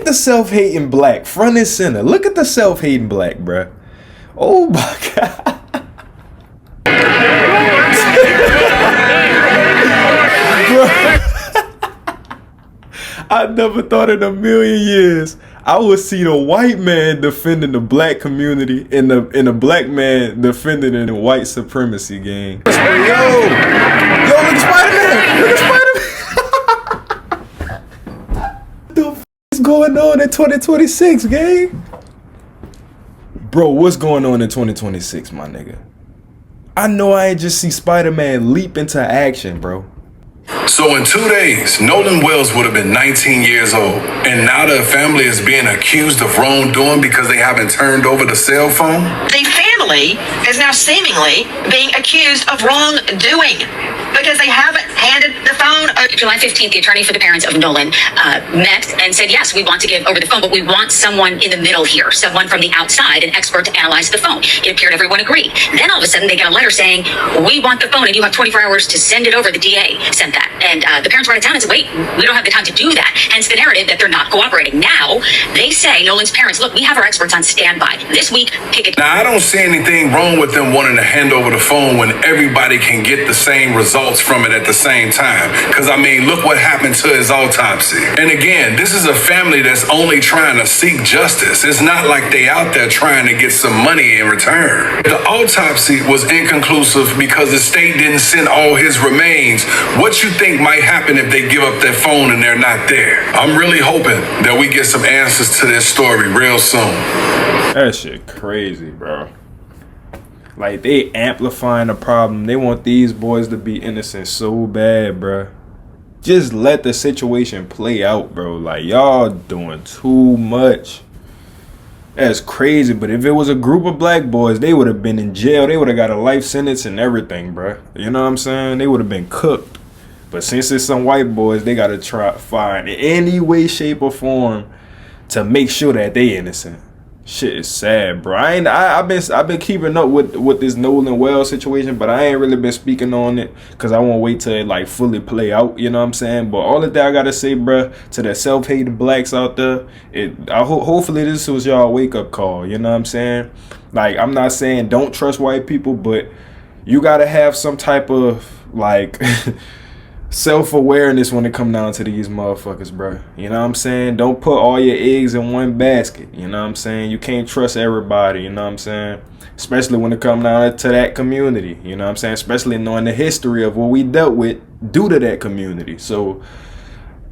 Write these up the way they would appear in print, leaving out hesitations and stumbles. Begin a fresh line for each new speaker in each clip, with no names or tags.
the self-hating black front and center. Look at the self-hating black, bruh. Oh my God. I never thought in a million years I would see the white man defending the black community and the black man defending the white supremacy gang. Yo, look at Spider-Man! Look at Spider-Man! What the f is going on in 2026, gang? Bro, what's going on in 2026, my nigga? I know I ain't just see Spider-Man leap into action, bro.
So in 2 days, Nolan Wells would have been 19 years old. And now the family is being accused of wrongdoing because they haven't turned over the cell phone?
The family is now seemingly being accused of wrongdoing because they haven't handed the phone over.
July 15th, the attorney for the parents of Nolan met and said, yes, we want to give over the phone, but we want someone in the middle here, someone from the outside, an expert to analyze the phone. It appeared everyone agreed. Then all of a sudden they get a letter saying, we want the phone and you have 24 hours to send it over. The DA sent that. And the parents were out of town and said, wait, we don't have the time to do that. Hence the narrative that they're not cooperating. Now they say, Nolan's parents, look, we have our experts on standby. This week, pick it.
Now, I don't see anything wrong with them wanting to hand over the phone when everybody can get the same results from it at the same time. Because, I mean, look what happened to his autopsy. And again, this is a family that's only trying to seek justice. It's not like they out there trying to get some money in return. The autopsy was inconclusive because the state didn't send all his remains. What you think might happen if they give up their phone and they're not there? I'm really hoping that we get some answers to this story real soon.
That shit crazy, bro. Like, they amplifying the problem. They want these boys to be innocent so bad, bro. Just let the situation play out, bro. Like, y'all doing too much. That's crazy. But if it was a group of black boys, they would have been in jail. They would have got a life sentence and everything, bro. You know what I'm saying? They would have been cooked. But since it's some white boys, they got to try find any way, shape, or form to make sure that they innocent. Shit is sad, bro. I've been keeping up with this Nolan Wells situation, but I ain't really been speaking on it because I won't wait till it like fully play out. You know what I'm saying? But all of that I gotta say, bro, to the self-hating blacks out there, hopefully this was y'all wake up call. You know what I'm saying? Like, I'm not saying don't trust white people, but you gotta have some type of like self-awareness when it come down to these motherfuckers, bro. You know what I'm saying? Don't put all your eggs in one basket. You know what I'm saying? You can't trust everybody. You know what I'm saying? Especially when it come down to that community. You know what I'm saying? Especially knowing the history of what we dealt with due to that community. So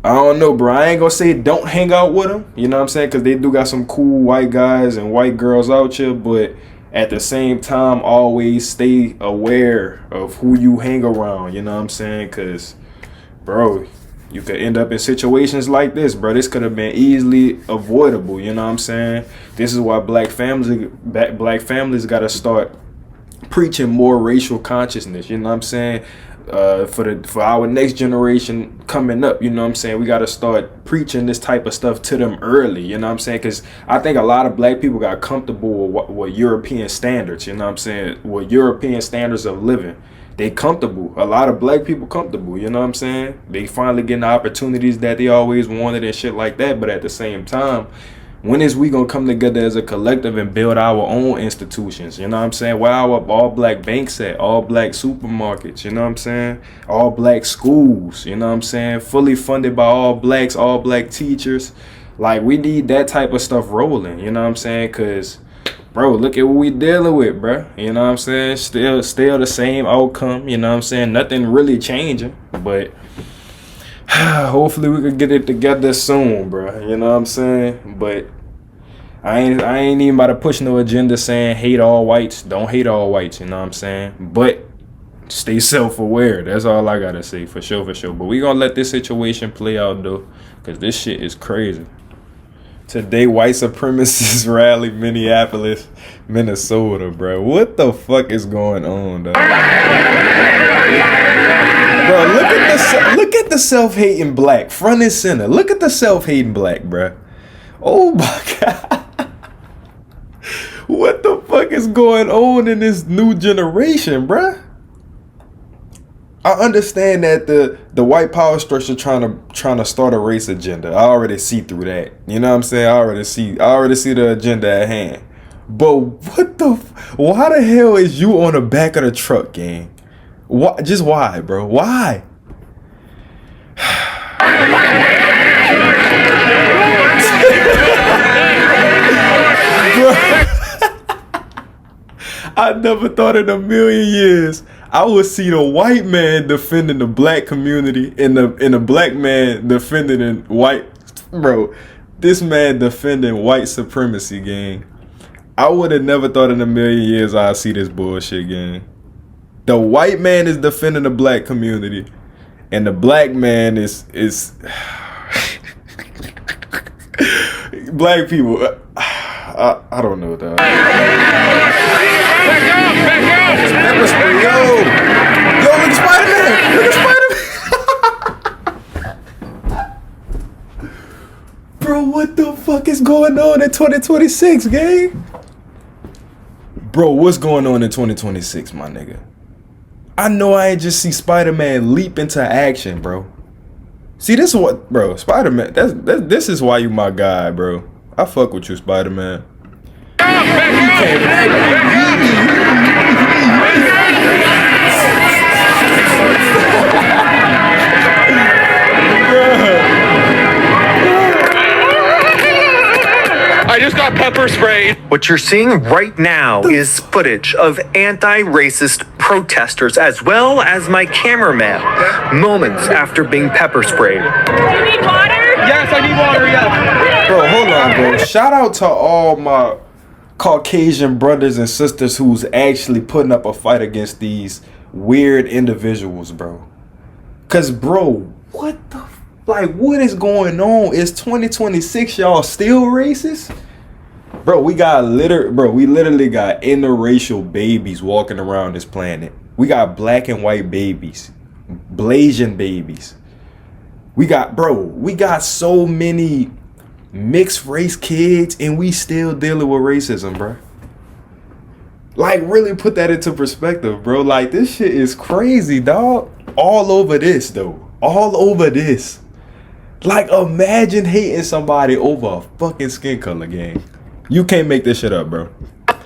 I don't know, bro. I ain't gonna say don't hang out with them. You know what I'm saying? Because they do got some cool white guys and white girls out here, but at the same time, always stay aware of who you hang around. You know what I'm saying? Because, bro, you could end up in situations like this, bro. This could have been easily avoidable. You know what I'm saying? This is why black families got to start preaching more racial consciousness. You know what I'm saying? For our next generation coming up, you know what I'm saying, we got to start preaching this type of stuff to them early. You know what I'm saying? Because I think a lot of black people got comfortable with European standards. You know what I'm saying? With European standards of living. They comfortable. A lot of black people comfortable. You know what I'm saying? They finally getting the opportunities that they always wanted and shit like that. But at the same time, when is we gonna come together as a collective and build our own institutions? You know what I'm saying? Where our all black banks at? All black supermarkets? You know what I'm saying? All black schools? You know what I'm saying? Fully funded by all blacks, all black teachers. Like, we need that type of stuff rolling. You know what I'm saying? Because, bro, look at what we dealing with, bro. You know what I'm saying? Still the same outcome. You know what I'm saying? Nothing really changing. But hopefully we could get it together soon, bro. You know what I'm saying? But I ain't even about to push no agenda saying hate all whites. Don't hate all whites. You know what I'm saying? But stay self-aware. That's all I gotta say, for sure, for sure. But we gonna let this situation play out though, because this shit is crazy. Today, white supremacists rally Minneapolis, Minnesota, bro. What the fuck is going on, dog? Bro, look at the self-hating black front and center. Look at the self-hating black, bro. Oh my God. What the fuck is going on in this new generation, bro? I understand that the white power structure trying to start a race agenda. I already see through that. You know what I'm saying? I already see the agenda at hand. But why the hell is you on the back of the truck, gang? Why? Just why, bro? Why? I never thought in a million years I would see the white man defending the black community and the black man defending the white. Bro, this man defending white supremacy, gang. I would have never thought in a million years I'd see this bullshit, gang. The white man is defending the black community, and the black man is black people. I don't know, dog. Back up! Yo, look at Spider-Man! Bro, what the fuck is going on in 2026, gang? Bro, what's going on in 2026, my nigga? I know I ain't just see Spider-Man leap into action, bro. See, this is what, bro, Spider-Man, this is why you my guy, bro. I fuck with you, Spider-Man.
I just got pepper sprayed.
What you're seeing right now is footage of anti-racist protesters as well as my cameraman moments after being pepper sprayed.
Do you need water? Yes, I need water, yes.
Bro, hold on, bro. Shout out to all my Caucasian brothers and sisters who's actually putting up a fight against these weird individuals, bro. Cause, bro, what is going on? Is 2026 y'all still racist? Bro, we literally got interracial babies walking around this planet. We got black and white babies, Blasian babies. We got so many mixed race kids, and we still dealing with racism, bro. Like, really put that into perspective, bro. Like, this shit is crazy, dog. All over this, though. All over this. Like, imagine hating somebody over a fucking skin color, gang. You can't make this shit up, bro.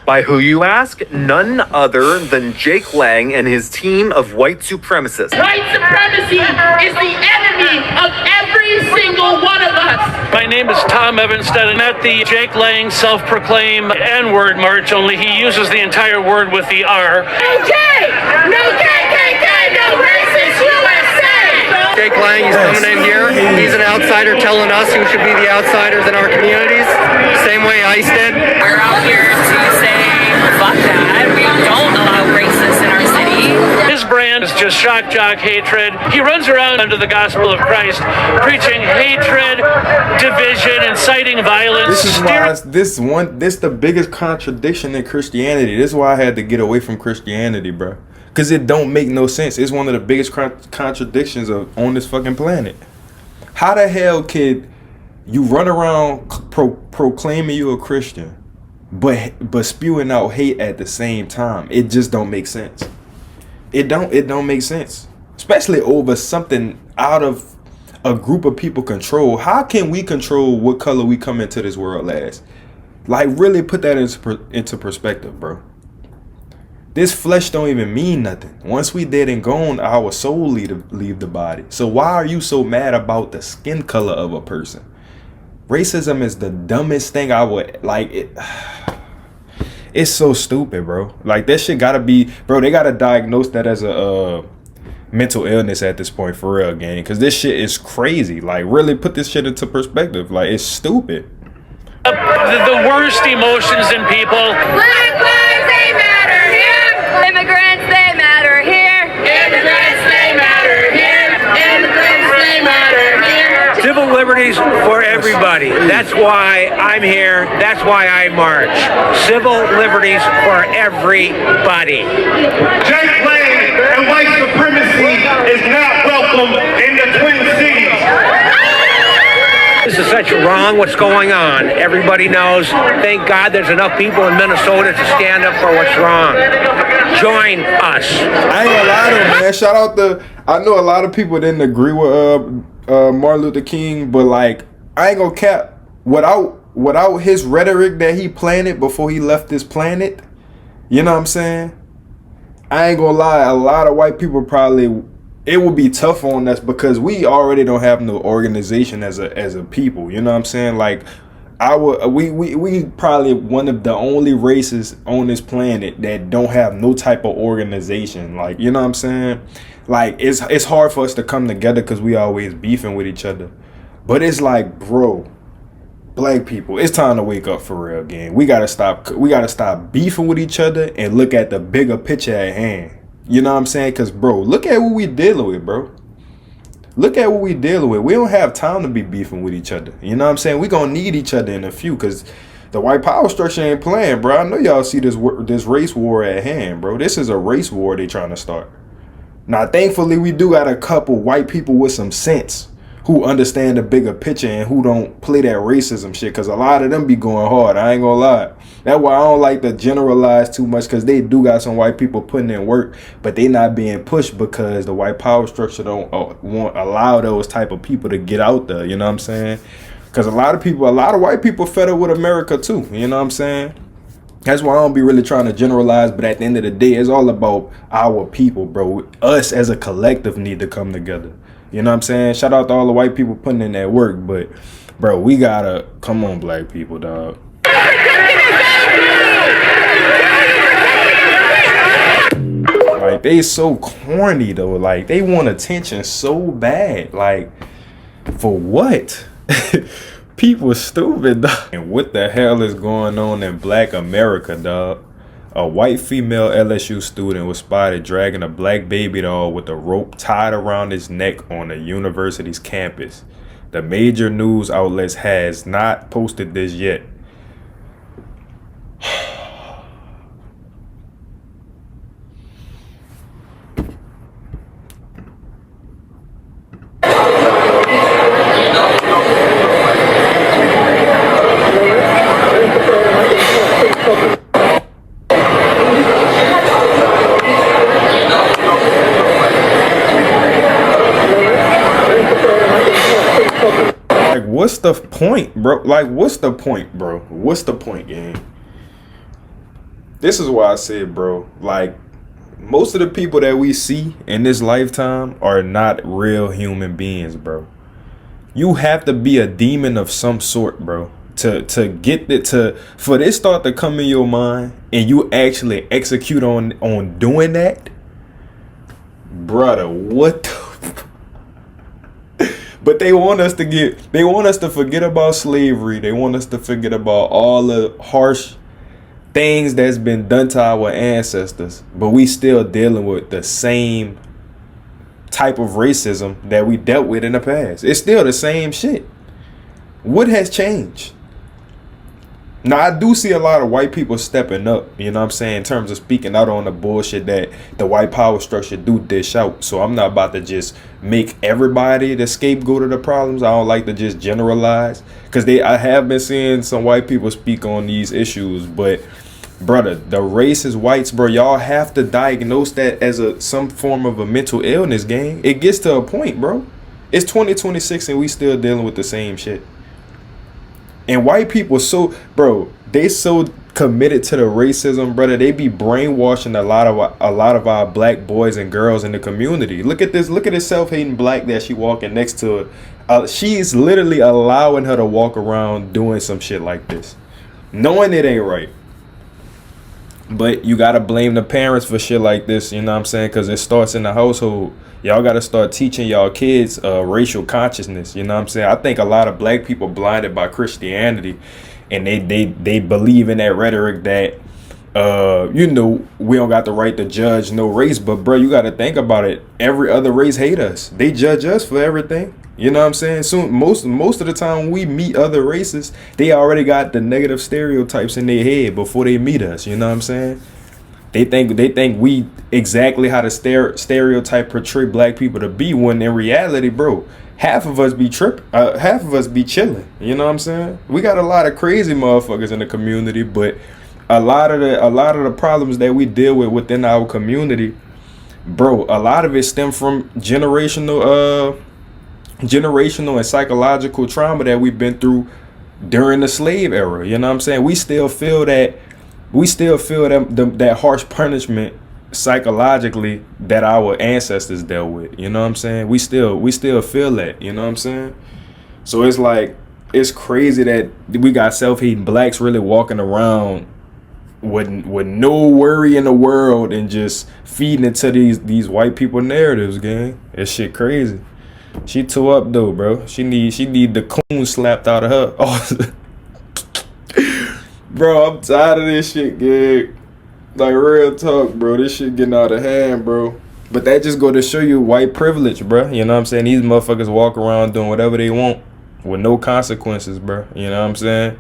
By who, you ask? None other than Jake Lang and his team of white supremacists.
White supremacy is the enemy of every single one of us.
My name is Tom Evanstead, and at the Jake Lang self-proclaimed N-word march, only he uses the entire word with the R.
No J! No KKK! No racist USA!
Jake Lang is coming in here. He's an outsider telling us who should be the outsiders in our communities. Same way ICE did.
We're out here to say, fuck that. We don't allow racists in our city.
His brand is just shock jock hatred. He runs around under the gospel of Christ, preaching hatred, division, inciting violence.
This is the biggest contradiction in Christianity. This is why I had to get away from Christianity, bro. Because it don't make no sense. It's one of the biggest contradictions on this fucking planet. How the hell could you run around proclaiming you a Christian, but spewing out hate at the same time? It just don't make sense. It don't make sense. Especially over something out of a group of people control. How can we control what color we come into this world as? Like, really put that into perspective, bro. This flesh don't even mean nothing. Once we dead and gone, our soul leave the body. So why are you so mad about the skin color of a person? Racism is the dumbest thing I would like. It's so stupid, bro. Like, that shit gotta be, bro. They gotta diagnose that as a mental illness at this point, for real, gang. Cause this shit is crazy. Like, really put this shit into perspective. Like, it's stupid.
The worst emotions in people.
Black lives, they matter here. Immigrants, they matter here. Immigrants, they matter here. Immigrants, they matter here.
Civil liberties for everybody. That's why I'm here. That's why I march. Civil liberties for everybody.
Jake Lang and white supremacy is not welcome in the Twin Cities.
This is such wrong what's going on. Everybody knows. Thank God there's enough people in Minnesota to stand up for what's wrong. Join us.
I ain't gonna lie to him, man. Shout out to, I know a lot of people didn't agree with Martin Luther King, but like, I ain't gonna cap, without his rhetoric that he planted before he left this planet, you know what I'm saying? I ain't gonna lie, a lot of white people probably, it would be tough on us because we already don't have no organization as a people, you know what I'm saying? Like, we probably one of the only races on this planet that don't have no type of organization, like, you know what I'm saying? Like, it's hard for us to come together because we always beefing with each other. But it's like, bro, black people, it's time to wake up for real, gang. We gotta stop beefing with each other and look at the bigger picture at hand. You know what I'm saying? Because, bro, look at what we dealing with, bro. Look at what we dealing with. We don't have time to be beefing with each other. You know what I'm saying? We gonna need each other in a few, because the white power structure ain't playing, bro. I know y'all see this race war at hand, bro. This is a race war they trying to start. Now, thankfully, we do got a couple white people with some sense who understand the bigger picture and who don't play that racism shit, because a lot of them be going hard. I ain't gonna lie. That's why I don't like to generalize too much, because they do got some white people putting in work, but they not being pushed because the white power structure don't won't allow those type of people to get out there. You know what I'm saying? Because a lot of white people fed up with America too. You know what I'm saying? That's why I don't be really trying to generalize, but at the end of the day, it's all about our people, bro. Us as a collective need to come together. You know what I'm saying? Shout out to all the white people putting in that work, but, bro, we gotta, come on, black people, dog. Like, they so corny, though. Like, they want attention so bad. Like, for what? People stupid, dog. And what the hell is going on in black America, dog? A white female LSU student was spotted dragging a black baby doll with a rope tied around his neck on the university's campus. The major news outlets has not posted this yet. What's the point, bro? Like, what's the point, bro? What's the point, gang? This is why I said, bro, like, most of the people that we see in this lifetime are not real human beings, bro. You have to be a demon of some sort, bro, to get it, for this thought to come in your mind and you actually execute on doing that, brother. What the But they want us to forget about slavery. They want us to forget about all the harsh things that's been done to our ancestors. But we still dealing with the same type of racism that we dealt with in the past. It's still the same shit. What has changed? Now, I do see a lot of white people stepping up, you know what I'm saying, in terms of speaking out on the bullshit that the white power structure do dish out. So I'm not about to just make everybody the scapegoat of the problems. I don't like to just generalize, because I have been seeing some white people speak on these issues. But, brother, the racist whites, bro, y'all have to diagnose that as some form of a mental illness, gang. It gets to a point, bro. It's 2026 and we still dealing with the same shit. And white people they so committed to the racism, brother. They be brainwashing a lot of our black boys and girls in the community. Look at this self-hating black that she walking next to her. She's literally allowing her to walk around doing some shit like this, knowing it ain't right. But you gotta blame the parents for shit like this, you know what I'm saying? Because it starts in the household. Y'all gotta start teaching y'all kids racial consciousness, you know what I'm saying? I think a lot of black people blinded by Christianity, and they believe in that rhetoric that we don't got the right to judge no race. But, bro, you gotta think about it. Every other race hate us. They judge us for everything. You know what I'm saying? So most of the time when we meet other races, they already got the negative stereotypes in their head before they meet us. You know what I'm saying? They think we exactly how to stereotype portray black people to be, when in reality, bro, half of us be tripping, half of us be chilling. You know what I'm saying? We got a lot of crazy motherfuckers in the community, but a lot of the problems that we deal with within our community, bro, a lot of it stem from generational and psychological trauma that we've been through during the slave era. You know what I'm saying? We still feel that harsh punishment psychologically that our ancestors dealt with. You know what I'm saying? We still feel that. You know what I'm saying? So it's like, it's crazy that we got self-hating blacks really walking around with no worry in the world and just feeding into these white people narratives, gang. That shit crazy. She tore up though, bro. She need the coon slapped out of her. Oh. Bro, I'm tired of this shit, gang. Like, real talk, bro. This shit getting out of hand, bro. But that just go to show you white privilege, bro. You know what I'm saying? These motherfuckers walk around doing whatever they want with no consequences, bro. You know what I'm saying?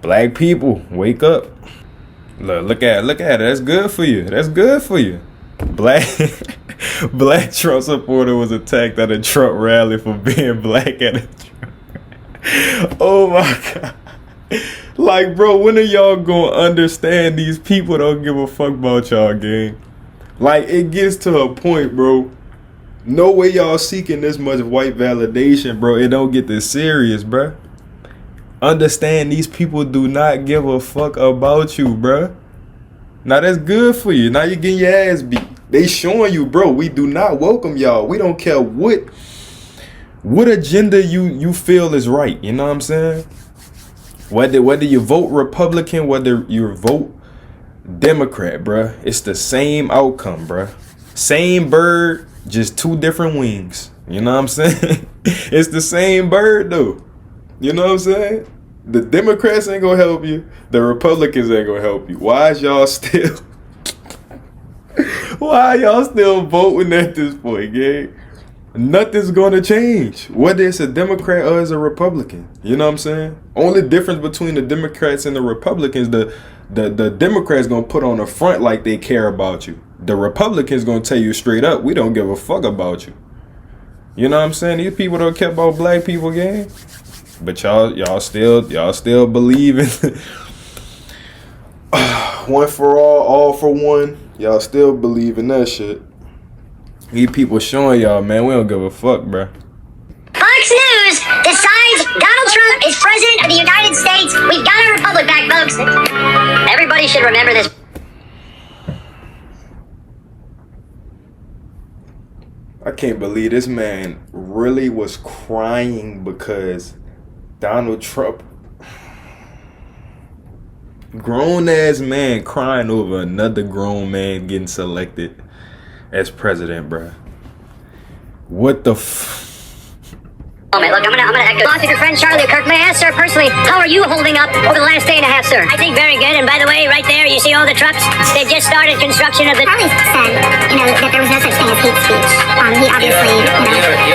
Black people, wake up. Look at it. That's good for you. That's good for you. Black Trump supporter was attacked at a Trump rally for being black at a Trump. Oh my God. Like, bro, when are y'all gonna understand these people don't give a fuck about y'all, gang? Like, it gets to a point, bro. No way y'all seeking this much white validation, bro. It don't get this serious, bro. Understand these people do not give a fuck about you, bro. Now that's good for you. Now you're getting your ass beat. They showing you, bro, we do not welcome y'all. We don't care what agenda you feel is right. You know what I'm saying? Whether you vote Republican, whether you vote Democrat, bruh, it's the same outcome, bruh. Same bird, just two different wings. You know what I'm saying? It's the same bird, though. You know what I'm saying? The Democrats ain't gonna help you. The Republicans ain't gonna help you. Why y'all still voting at this point, gang? Nothing's gonna change, whether it's a Democrat or it's a Republican. You know what I'm saying? Only difference between the Democrats and the Republicans, the Democrats gonna put on the front like they care about you. The Republicans gonna tell you straight up, we don't give a fuck about you. You know what I'm saying? These people don't care about black people, gang. But y'all still believe in one for all for one. Y'all still believe in that shit. These people showing y'all, man, we don't give a fuck, bro.
Fox News decides Donald Trump is president of the United States. We've got our republic back, folks. Everybody should remember this.
I can't believe this man really was crying because Donald Trump, grown ass man crying over another grown man getting selected as president, bruh. What the
Look, I'm gonna echo. Boss of your friend Charlie Kirk. May I ask, sir, personally, how are you holding up over the last day and a half, sir? I think very good. And by the way, right there, you see all the trucks? They just started construction of the. Charlie said, that there was no such thing as hate speech. He obviously,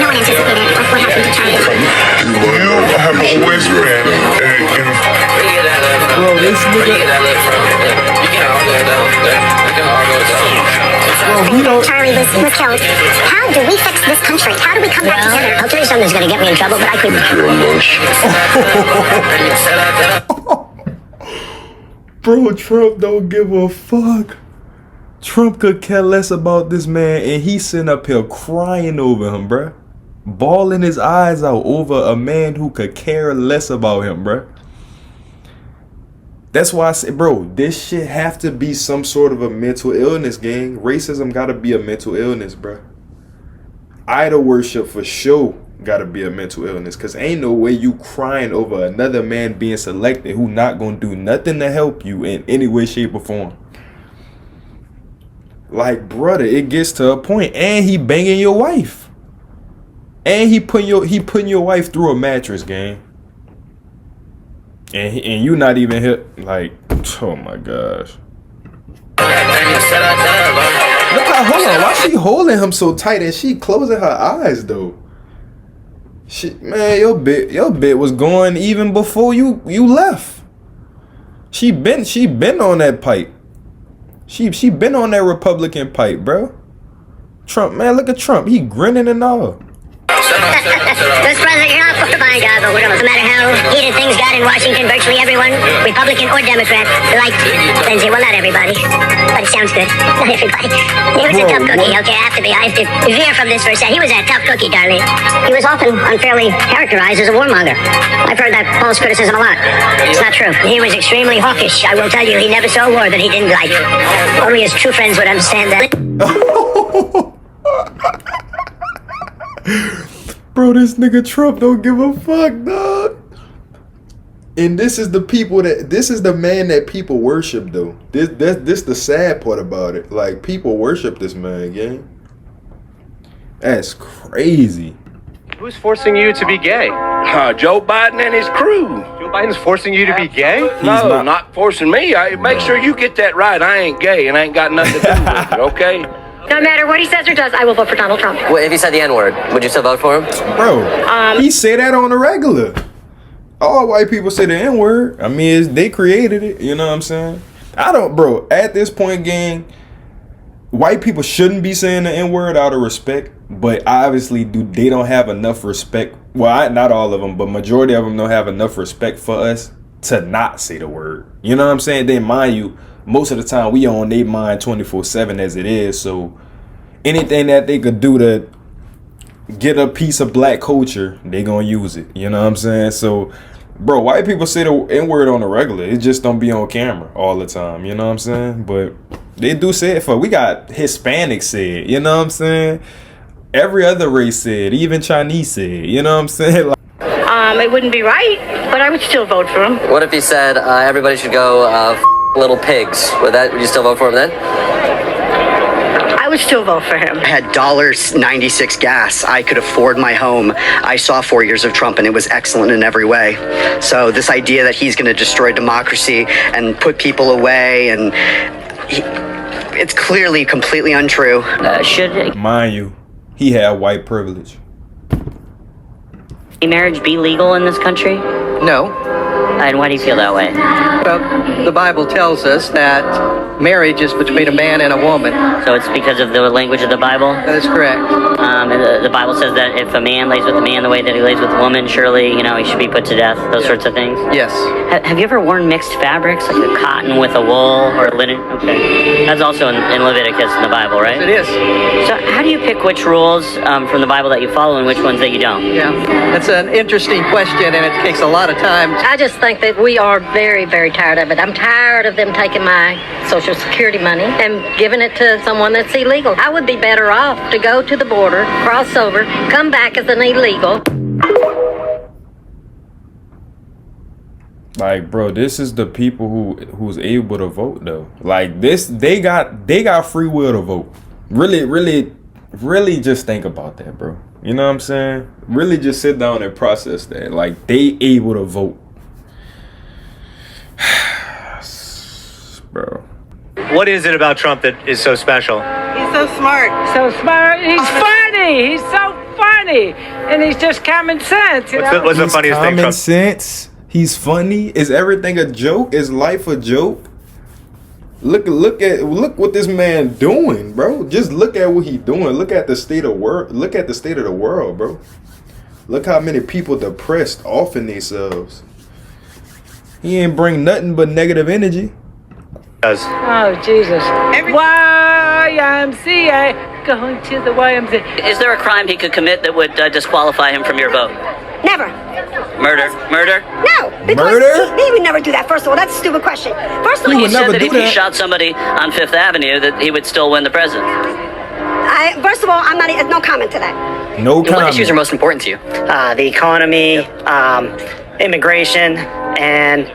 no one anticipated what happened to Charlie.
You have always been
bro, this nigga.
Charlie was killed. How do we fix this country? How do we come back together? I'll tell you something that's going to get me in trouble, but I couldn't.
Bro, Trump don't give a fuck. Trump could care less about this man, and he's sitting up here crying over him, bruh. Bawling his eyes out over a man who could care less about him, bruh. That's why I said, bro, this shit have to be some sort of a mental illness, gang. Racism gotta be a mental illness, bro. Idol worship for sure gotta be a mental illness, cause ain't no way you crying over another man being selected who not gonna do nothing to help you in any way, shape, or form. Like, brother, it gets to a point, and he banging your wife, and he putting your wife through a mattress, gang. And you not even hit, like, oh my gosh. Look how, hold on, why she holding him so tight and she closing her eyes though? Man, your bit was going even before you left. She been on that pipe. She been on that Republican pipe, bro. Trump, man, look at Trump. He grinning and all.
This president, you're not for my God, but no matter how heated things got in Washington, virtually everyone, Republican or Democrat, liked Lindsey. Well, not everybody, but it sounds good. Not everybody. He was a tough cookie, okay? I have to veer from this for a second. He was a tough cookie, darling. He was often unfairly characterized as a warmonger. I've heard that false criticism a lot. It's not true. He was extremely hawkish. I will tell you, he never saw a war that he didn't like. Only his true friends would understand that.
Bro, this nigga Trump don't give a fuck, dog. And this is the man that people worship, though. This the sad part about it. Like, people worship this man, gang. That's crazy.
Who's forcing you to be gay?
Joe Biden and his crew.
Joe Biden's forcing you to be gay?
No, not forcing me. Make sure you get that right. I ain't gay and I ain't got nothing to do with it, okay?
No matter what he says or does, I will vote for Donald Trump.
Well, if he said the N-word, would you still vote for him?
Bro, he say that on the regular. All white people say the N-word. I mean, they created it. You know what I'm saying? Bro, at this point, gang, white people shouldn't be saying the N-word out of respect. But obviously, they don't have enough respect. Well, not all of them, but majority of them don't have enough respect for us to not say the word. You know what I'm saying? Then, mind you, most of the time we on their mind 24/7 as it is. So anything that they could do to get a piece of black culture, they gonna use it. You know what I'm saying? So, bro, white people say the N-word on the regular. It just don't be on camera all the time. You know what I'm saying? But they do say it we got Hispanics say it. You know what I'm saying? Every other race said, even Chinese said. You know what I'm saying? Like,
It wouldn't be right, but I would still vote for him.
What if he said everybody should go little pigs? Would you still vote for him then?
I would still vote for him.
I had $96 gas. I could afford my home. I saw 4 years of Trump, and it was excellent in every way. So this idea that he's going to destroy democracy and put people away, and it's clearly completely untrue.
Mind you, he had white privilege.
Can marriage be legal in this country?
No.
And why do you feel that way?
Well, the Bible tells us that marriage is between a man and a woman.
So it's because of the language of the Bible?
That is correct.
And the Bible says that if a man lays with a man the way that he lays with a woman, surely, he should be put to death, those sorts of things?
Yes.
Have you ever worn mixed fabrics, like a cotton with a wool or a linen? Okay. That's also in Leviticus in the Bible, right?
It is.
So how do you pick which rules from the Bible that you follow and which ones that you don't?
Yeah, that's an interesting question, and it takes a lot of time.
I just think that we are very, very tired of it. I'm tired of them taking my Social Security money and giving it to someone that's illegal. I would be better off to go to the border, cross over, come back as an illegal.
Like, bro, this is the people who's able to vote, though. Like, they got free will to vote. Really just think about that, bro. You know what I'm saying? Really just sit down and process that. Like, they able to vote. Bro.
What is it about Trump that is so special?
He's so smart.
So smart. He's funny. He's so funny. And he's just common sense.
What's the funniest thing, Trump?
Common sense. He's funny. Is everything a joke? Is life a joke? Look what this man doing, bro. Just look at what he doing. Look at the state of world. Look at the state of the world, bro. Look how many people depressed off in themselves. He ain't bring nothing but negative energy.
Oh, Jesus. YMCA. Going to the YMCA.
Is there a crime he could commit that would disqualify him from your vote?
Never.
Murder?
No. Because he would never do that. First of all, that's a stupid question. First of all,
He said that if he shot somebody on Fifth Avenue, that he would still win the presidency.
First of all, I'm not. No comment to that.
No comment.
What issues are most important to you?
The economy, immigration, and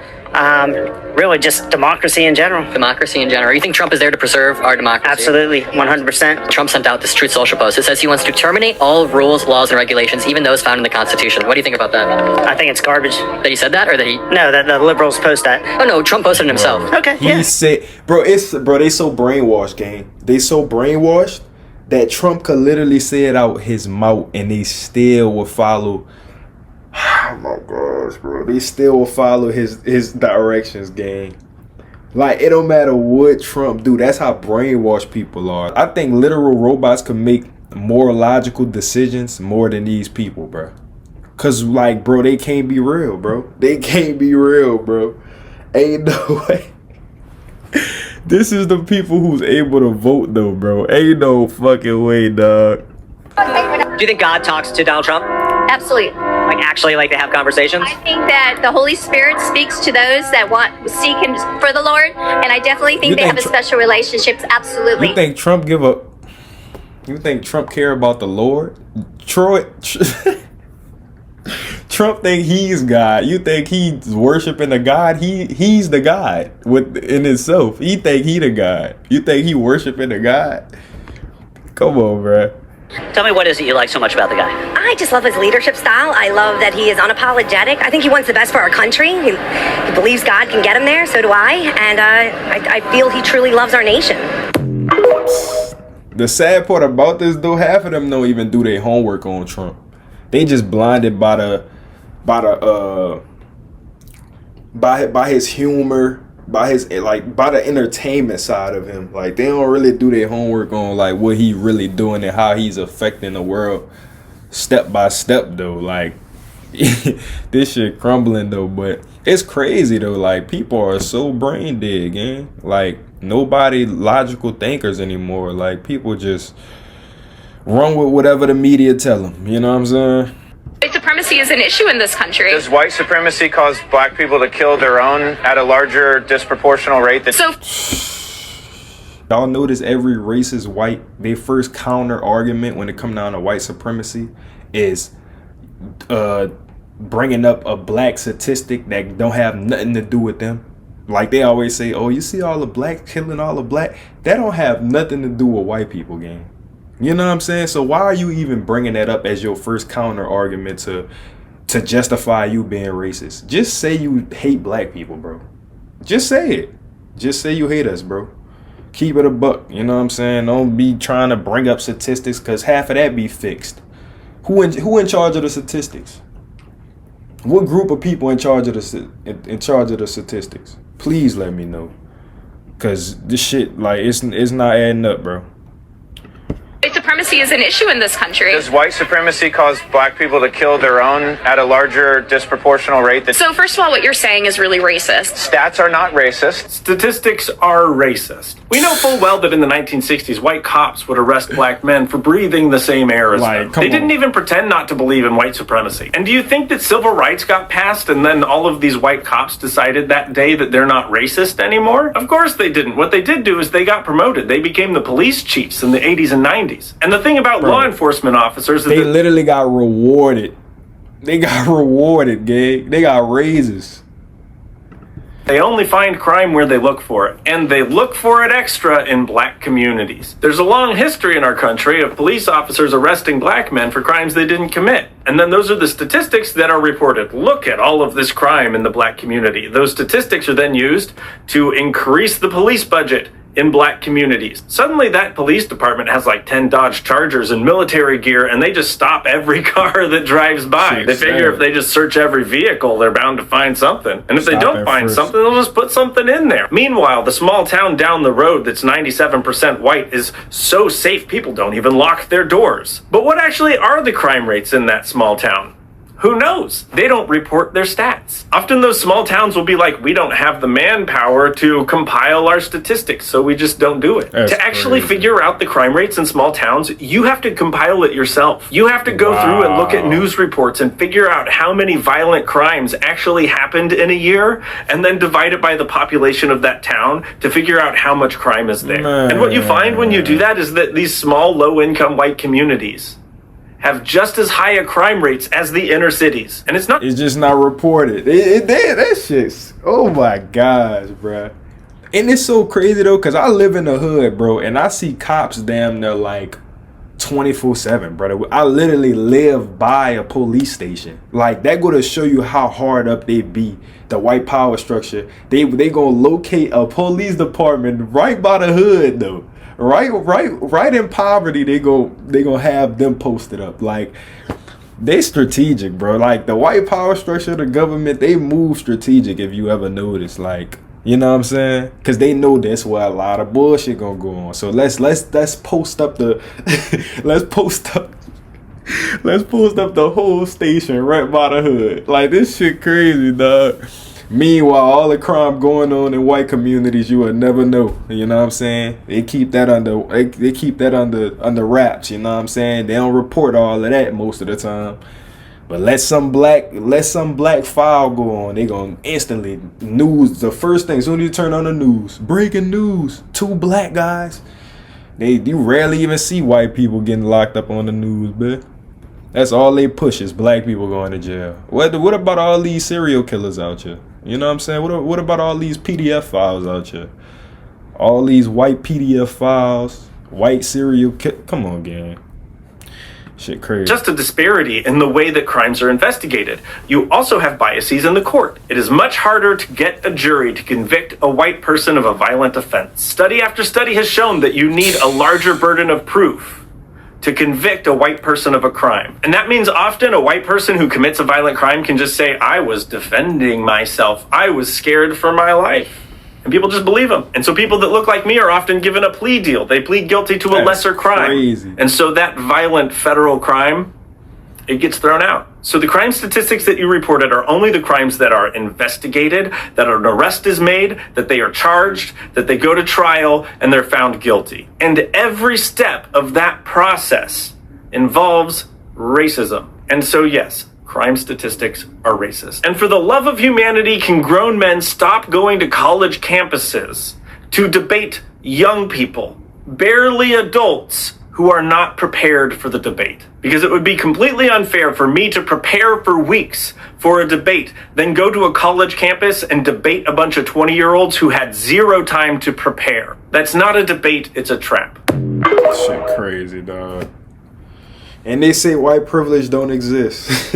really just democracy in general.
Democracy in general. You think Trump is there to preserve our democracy?
Absolutely, 100%.
Trump sent out this Truth Social post. It says he wants to terminate all rules, laws, and regulations, even those found in the Constitution. What do you think about that?
I think it's garbage.
That he said that, or that he?
No, that the liberals post that.
Oh no, Trump posted it himself.
Okay,
He said, they so brainwashed, gang. They so brainwashed that Trump could literally say it out his mouth, and they still would follow. Oh my gosh, bro. They still will follow his directions, gang. Like, it don't matter what Trump do. That's how brainwashed people are. I think literal robots could make more logical decisions more than these people, bro. Cause like, bro, they can't be real, bro. They can't be real, bro. Ain't no way. This is the people who's able to vote though, bro. Ain't no fucking way, dog.
Do you think God talks to Donald Trump?
Absolutely.
Like actually, like they have conversations?
I think that the Holy Spirit speaks to those that seek Him for the Lord, and I definitely think they have a special relationships. Absolutely.
You think Trump You think Trump care about the Lord? Trump think he's God. You think he's worshiping a God? He's the God in himself. He think he the God. You think he worshiping a God? Come on, bro.
Tell me, what is it you like so much about the guy?
I just love his leadership style. I love that he is unapologetic. I think he wants the best for our country. He believes God can get him there. So do I. And I feel he truly loves our nation.
The sad part about this, though, half of them don't even do their homework on Trump. They just blinded by his humor, by the entertainment side of him. Like, they don't really do their homework on like what he really doing and how he's affecting the world step by step though. Like this shit crumbling though, but it's crazy though. Like, people are so brain dead, gang. Like, nobody logical thinkers anymore. Like, people just run with whatever the media tell them. You know what I'm saying?
White supremacy is an issue in this country.
Does white supremacy cause black people to kill their own at a larger disproportional rate?
Y'all notice every racist white, their first counter argument when it comes down to white supremacy is bringing up a black statistic that don't have nothing to do with them. Like, they always say, oh, you see all the black killing all the black? That don't have nothing to do with white people, gang. You know what I'm saying? So why are you even bringing that up as your first counter argument to justify you being racist? Just say you hate black people, bro. Just say it. Just say you hate us, bro. Keep it a buck. You know what I'm saying? Don't be trying to bring up statistics, because half of that be fixed. Who in charge of the statistics? What group of people in charge of the statistics? Please let me know, because this shit, like, it's not adding up, bro.
White supremacy is an issue in this country.
Does white supremacy cause black people to kill their own at a larger disproportional rate?
So first of all, what you're saying is really racist.
Stats are not racist.
Statistics are racist. We know full well that in the 1960s, white cops would arrest black men for breathing the same air as them. They didn't even pretend not to believe in white supremacy. And do you think that civil rights got passed and then all of these white cops decided that day that they're not racist anymore? Of course they didn't. What they did do is they got promoted. They became the police chiefs in the 80s and 90s. And the thing about law enforcement officers is
they literally got rewarded. They got rewarded, gang. They got raises.
They only find crime where they look for it, and they look for it extra in black communities. There's a long history in our country of police officers arresting black men for crimes they didn't commit. And then those are the statistics that are reported. Look at all of this crime in the black community. Those statistics are then used to increase the police budget in black communities. Suddenly that police department has like 10 Dodge Chargers and military gear, and they just stop every car that drives by. They figure if they just search every vehicle, they're bound to find something. And if they don't find something, they'll just put something in there. Meanwhile, the small town down the road that's 97% white is so safe people don't even lock their doors. But what actually are the crime rates in that small town? Who knows? They don't report their stats. Often those small towns will be like, we don't have the manpower to compile our statistics, so we just don't do it. To actually figure out the crime rates in small towns, you have to compile it yourself. You have to go through and look at news reports and figure out how many violent crimes actually happened in a year, and then divide it by the population of that town to figure out how much crime is there. And what you find when you do that is that these small, low-income white communities have just as high a crime rates as the inner cities. And it's
just not reported. That shit's, oh my gosh, bro. And it's so crazy though, because I live in the hood, bro, and I see cops damn near like 24/7, brother. I literally live by a police station. Like, that go to show you how hard up they be. The white power structure. They gonna locate a police department right by the hood though. Right in poverty, they gonna have them posted up. Like, they strategic, bro. Like, the white power structure of the government, they move strategic. If you ever notice, like, You know what I'm saying? Because they know that's where a lot of bullshit gonna go on. So let's post up the let's post up the whole station right by the hood. Like, this shit crazy, dog. Meanwhile, all the crime going on in white communities, you would never know. You know what I'm saying? They keep that under under wraps. You know what I'm saying? They don't report all of that most of the time. But let some black file go on. They gonna instantly news. The first thing, as soon as you turn on the news, breaking news: 2 black guys. You rarely even see white people getting locked up on the news, but that's all they push is black people going to jail. What about all these serial killers out here? You know what I'm saying? What about all these PDF files out here? All these white PDF files, white serial killers. Come on, gang. Shit crazy.
Just a disparity in the way that crimes are investigated. You also have biases in the court. It is much harder to get a jury to convict a white person of a violent offense. Study after study has shown that you need a larger burden of proof to convict a white person of a crime. And that means often a white person who commits a violent crime can just say, I was defending myself. I was scared for my life. And people just believe them. And so people that look like me are often given a plea deal. They plead guilty to a lesser crime. Crazy. And so that violent federal crime, it gets thrown out. So the crime statistics that you reported are only the crimes that are investigated, that an arrest is made, that they are charged, that they go to trial, and they're found guilty. And every step of that process involves racism. And so yes, crime statistics are racist. And for the love of humanity, can grown men stop going to college campuses to debate young people, barely adults, who are not prepared for the debate? Because it would be completely unfair for me to prepare for weeks for a debate, then go to a college campus and debate a bunch of 20-year-olds who had 0 time to prepare. That's not a debate, it's a trap.
Shit crazy, dog. And they say white privilege don't exist.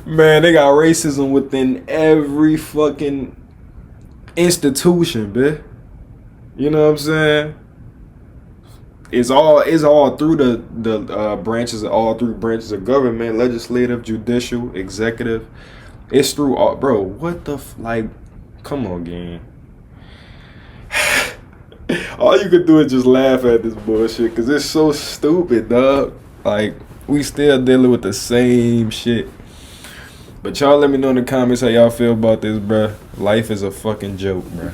Man, they got racism within every fucking institution, bitch. You know what I'm saying? It's all through the branches, all through branches of government: legislative, judicial, executive. It's through all, bro. What the like? Come on, gang. All you could do is just laugh at this bullshit because it's so stupid, dog. Like, we still dealing with the same shit. But y'all let me know in the comments how y'all feel about this, bruh. Life is a fucking joke, bruh.